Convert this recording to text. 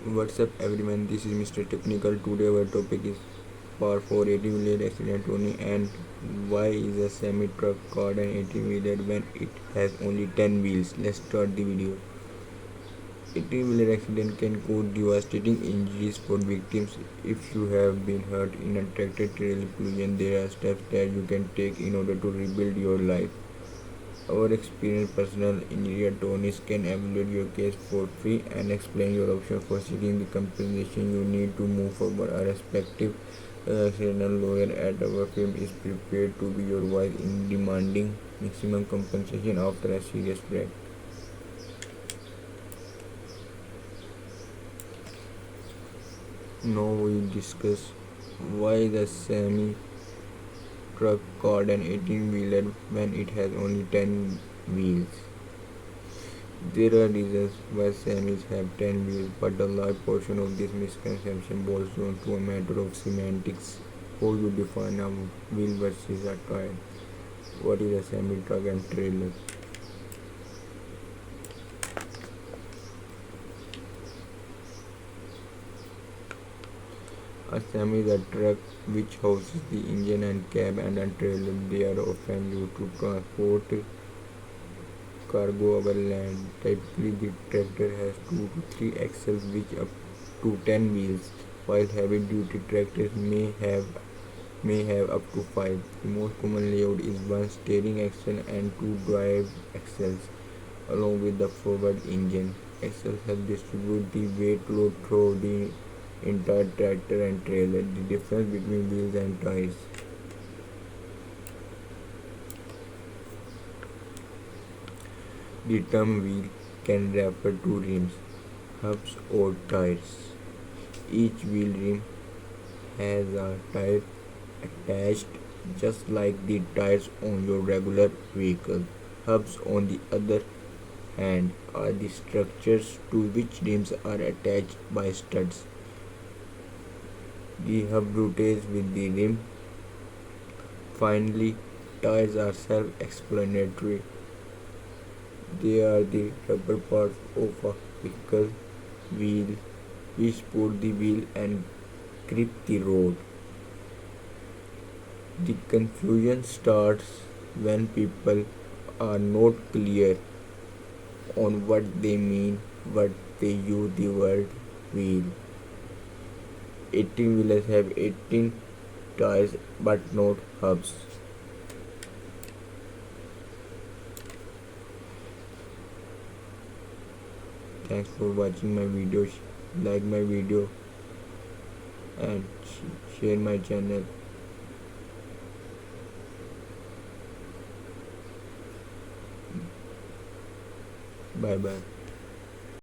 What's up everyone, this is Mr. Technical. Today our topic is par 480 wheeler accident only and why is a semi truck called an 80 wheeler when it has only 10 wheels. Let's start the video. 80 wheeler accident can cause devastating injuries for victims. If you have been hurt in a tractor trailer collision, there are steps that you can take in order to rebuild your life. Our experienced personal injury attorneys can evaluate your case for free and explain your options for seeking the compensation you need to move forward. Our respective accidental lawyer at our firm is prepared to be your voice in demanding maximum compensation after a serious wreck. Now we discuss why the semi truck called an 18 wheeler when it has only 10 wheels. There are reasons why semis have 10 wheels, but a large portion of this misconception boils down to a matter of semantics. How you define a wheel versus a tire? What is a semi truck and trailer? A semi is a truck which houses the engine and cab, and a trailer they are often used to transport cargo over land. Typically, the tractor has 2 to 3 axles which up to 10 wheels, while heavy-duty tractors may have up to 5. The most common layout is one steering axle and 2 drive axles, along with the forward engine. Axles help distribute the weight load through the entire tractor and trailer. The difference between wheels and tires. The term wheel can refer to rims, hubs, or tires. Each wheel rim has a tire attached just like the tires on your regular vehicle. Hubs, on the other hand, are the structures to which rims are attached by studs. The hub rotates with the rim. Finally, tires are self-explanatory. They are the rubber parts of a vehicle wheel which support the wheel and grip the road. The confusion starts when people are not clear on what they mean when they use the word wheel. 18 wheelers have 18 tires but not hubs. Thanks for watching my video. Like my video and share my channel. Bye bye.